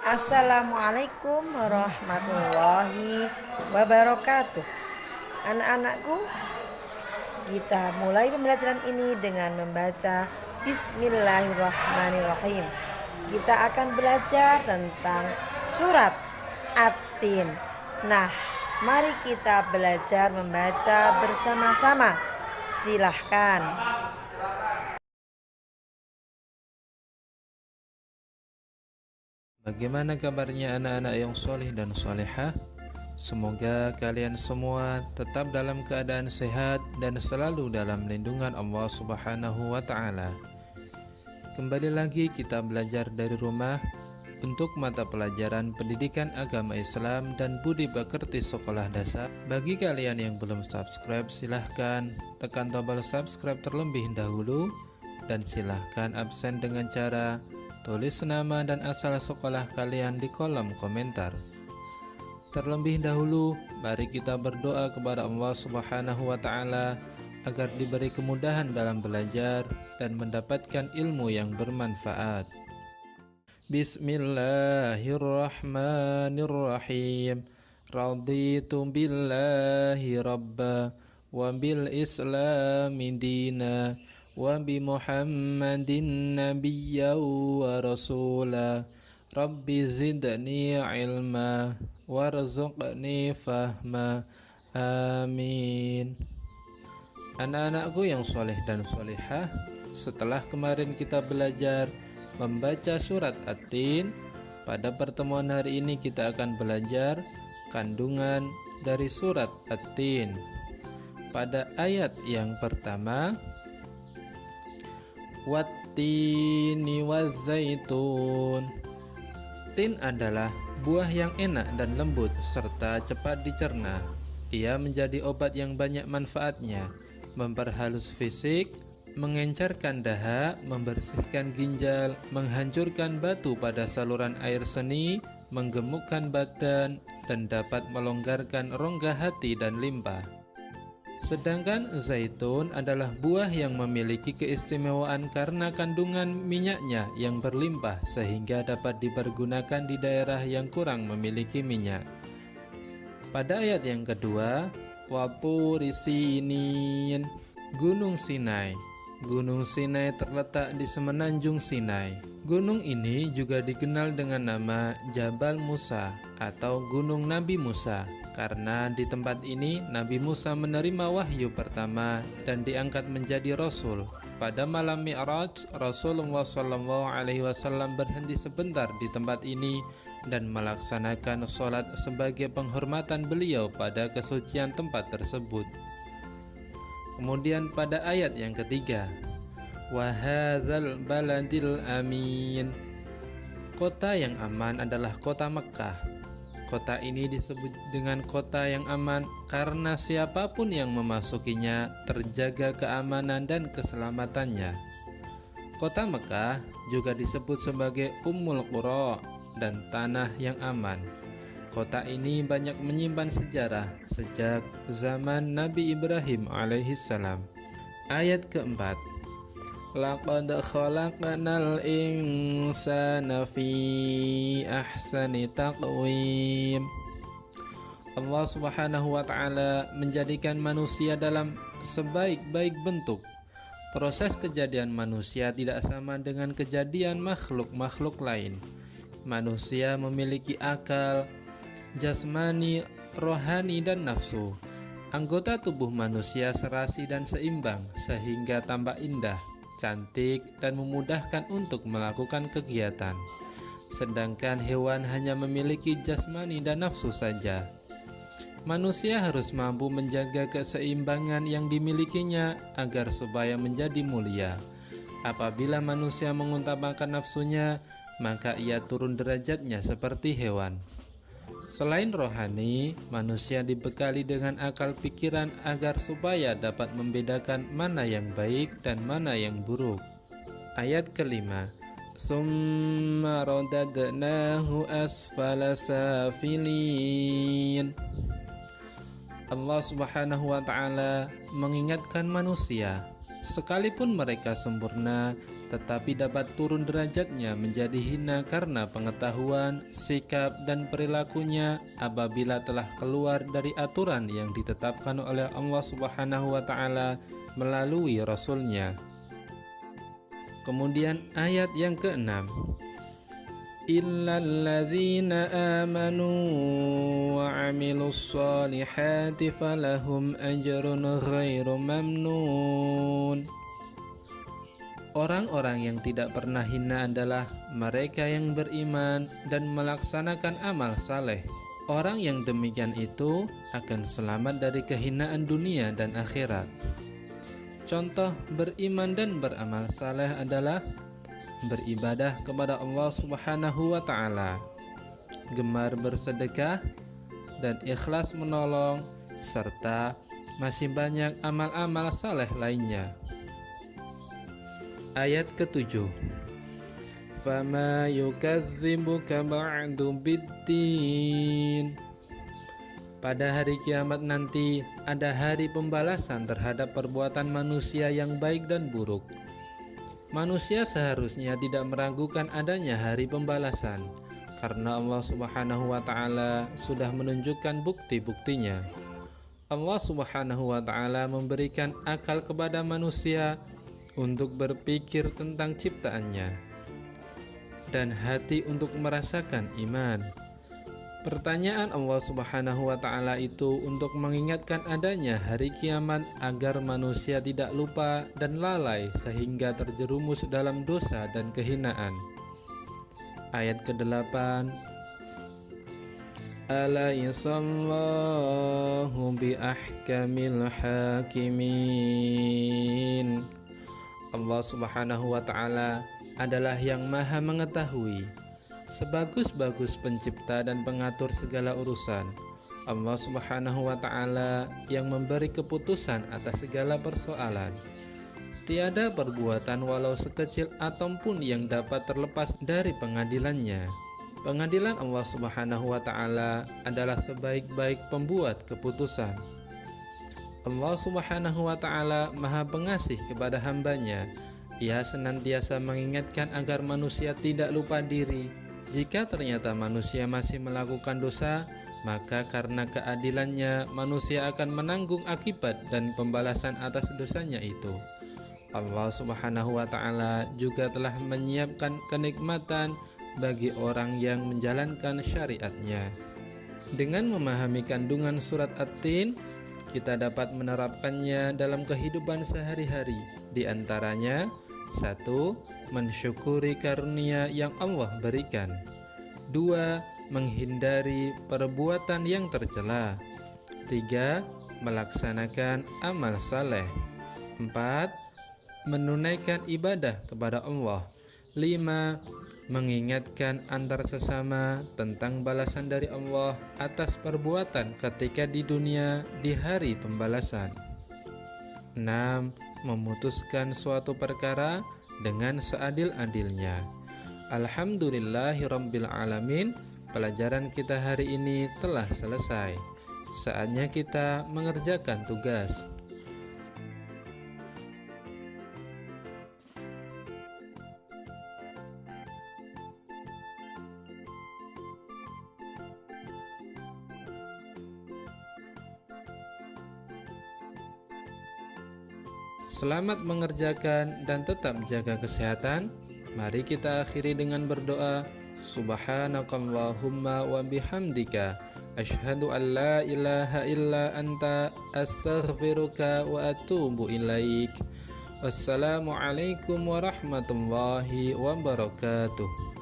Assalamualaikum warahmatullahi wabarakatuh. Anak-anakku, kita mulai pembelajaran ini dengan membaca Bismillahirrahmanirrahim. Kita akan belajar tentang surat At-Tin. Nah, mari kita belajar membaca bersama-sama. Silahkan. Bagaimana kabarnya anak-anak yang soleh dan solehah? Semoga kalian semua tetap dalam keadaan sehat dan selalu dalam lindungan Allah Subhanahu wa Ta'ala. Kembali lagi kita belajar dari rumah untuk mata pelajaran Pendidikan Agama Islam dan Budi Pekerti Sekolah Dasar. Bagi kalian yang belum subscribe, silahkan tekan tombol subscribe terlebih dahulu dan silahkan absen dengan cara tulis nama dan asal sekolah kalian di kolom komentar. Terlebih dahulu, mari kita berdoa kepada Allah Subhanahu wa Ta'ala agar diberi kemudahan dalam belajar dan mendapatkan ilmu yang bermanfaat. Bismillahirrahmanirrahim. Raditu billahi rabba wa bil islami dina wa bi Muhammadin nabiyya wa rasula. Rabbi zidni ilma warzuqni fahma. Amin. Anak-anakku yang soleh dan solehah, setelah kemarin kita belajar membaca surat At-Tin, pada pertemuan hari ini kita akan belajar kandungan dari surat At-Tin. Pada ayat yang pertama, Wattini wazzaitun. Tin adalah buah yang enak dan lembut serta cepat dicerna. Ia menjadi obat yang banyak manfaatnya, memperhalus fisik, mengencarkan dahaga, membersihkan ginjal, menghancurkan batu pada saluran air seni, menggemukkan badan, dan dapat melonggarkan rongga hati dan limpa. Sedangkan zaitun adalah buah yang memiliki keistimewaan karena kandungan minyaknya yang berlimpah sehingga dapat dipergunakan di daerah yang kurang memiliki minyak. Pada ayat yang kedua, Waturi Sinin, Gunung Sinai. Gunung Sinai terletak di semenanjung Sinai. Gunung ini juga dikenal dengan nama Jabal Musa atau Gunung Nabi Musa, karena di tempat ini Nabi Musa menerima wahyu pertama dan diangkat menjadi Rasul. Pada malam Mi'raj, Rasulullah SAW berhenti sebentar di tempat ini dan melaksanakan sholat sebagai penghormatan beliau pada kesucian tempat tersebut. Kemudian pada ayat yang ketiga, Wahadzal baladil amin. Kota yang aman adalah kota Mekkah. Kota ini disebut dengan kota yang aman karena siapapun yang memasukinya terjaga keamanan dan keselamatannya. Kota Mekkah juga disebut sebagai Ummul Qura dan tanah yang aman. Kota ini banyak menyimpan sejarah sejak zaman Nabi Ibrahim alaihissalam. Ayat keempat, Laqad khalaqnal insana fi ahsani taqwim. Allah Subhanahu wa Ta'ala menjadikan manusia dalam sebaik-baik bentuk. Proses kejadian manusia tidak sama dengan kejadian makhluk-makhluk lain. Manusia memiliki akal, jasmani, rohani, dan nafsu. Anggota tubuh manusia serasi dan seimbang sehingga tampak indah, cantik, dan memudahkan untuk melakukan kegiatan. Sedangkan hewan hanya memiliki jasmani dan nafsu saja. Manusia harus mampu menjaga keseimbangan yang dimilikinya agar supaya menjadi mulia. Apabila manusia mengutamakan nafsunya, maka ia turun derajatnya seperti hewan. Selain rohani, manusia dibekali dengan akal pikiran agar supaya dapat membedakan mana yang baik dan mana yang buruk. Ayat kelima, Summa radadnahu asfala safilin. Allah Subhanahu wa Ta'ala mengingatkan manusia, Sekalipun mereka sempurna, tetapi dapat turun derajatnya menjadi hina karena pengetahuan, sikap, dan perilakunya apabila telah keluar dari aturan yang ditetapkan oleh Allah Subhanahu wa Ta'ala melalui Rasul-Nya. Kemudian ayat yang ke-6, illalladzina amanu wa amilus solihati falahum ajrun ghairu mamnun. Orang-orang yang tidak pernah hina adalah mereka yang beriman dan melaksanakan amal saleh. Orang yang demikian itu akan selamat dari kehinaan dunia dan akhirat. Contoh beriman dan beramal saleh adalah beribadah kepada Allah Subhanahu wa Ta'ala, gemar bersedekah, dan ikhlas menolong, serta masih banyak amal-amal saleh lainnya. Ayat ke-7, fama yukadzibuka ba'du biddin. Pada hari kiamat nanti ada hari pembalasan terhadap perbuatan manusia yang baik dan buruk. Manusia seharusnya tidak meragukan adanya hari pembalasan karena Allah Subhanahu wa Ta'ala sudah menunjukkan bukti-buktinya. Allah Subhanahu wa Ta'ala memberikan akal kepada manusia untuk berpikir tentang ciptaannya dan hati untuk merasakan iman. Pertanyaan Allah Subhanahu wa Ta'ala itu untuk mengingatkan adanya hari kiamat agar manusia tidak lupa dan lalai sehingga terjerumus dalam dosa dan kehinaan. Ayat ke-8, alaihissallahu bi ahkamil hakimin. Allah Subhanahu wa Ta'ala adalah yang maha mengetahui, sebagus-bagus pencipta dan pengatur segala urusan. Allah Subhanahu wa Ta'ala yang memberi keputusan atas segala persoalan. Tiada perbuatan walau sekecil atom pun yang dapat terlepas dari pengadilannya. Pengadilan Allah Subhanahu wa Ta'ala adalah sebaik-baik pembuat keputusan. Allah Subhanahu wa Ta'ala Maha Pengasih kepada hambanya. Ia senantiasa mengingatkan agar manusia tidak lupa diri. Jika ternyata manusia masih melakukan dosa, maka karena keadilannya manusia akan menanggung akibat dan pembalasan atas dosanya itu. Allah Subhanahu wa Ta'ala juga telah menyiapkan kenikmatan bagi orang yang menjalankan syariatnya. Dengan memahami kandungan surat At-Tin, kita dapat menerapkannya dalam kehidupan sehari-hari. Di antaranya, 1. Mensyukuri karunia yang Allah berikan. 2. Menghindari perbuatan yang tercela. 3. Melaksanakan amal saleh. 4. Menunaikan ibadah kepada Allah. 5. Mengingatkan antar sesama tentang balasan dari Allah atas perbuatan ketika di dunia di hari pembalasan. 6. Memutuskan suatu perkara dengan seadil-adilnya. Alhamdulillahirabbil alamin. Pelajaran kita hari ini telah selesai. Saatnya kita mengerjakan tugas. Selamat mengerjakan dan tetap jaga kesehatan. Mari kita akhiri dengan berdoa. Subhanakallahumma wa bihamdika asyhadu an la ilaha illa anta astaghfiruka wa atubu ilaik. Wassalamualaikum warahmatullahi wabarakatuh.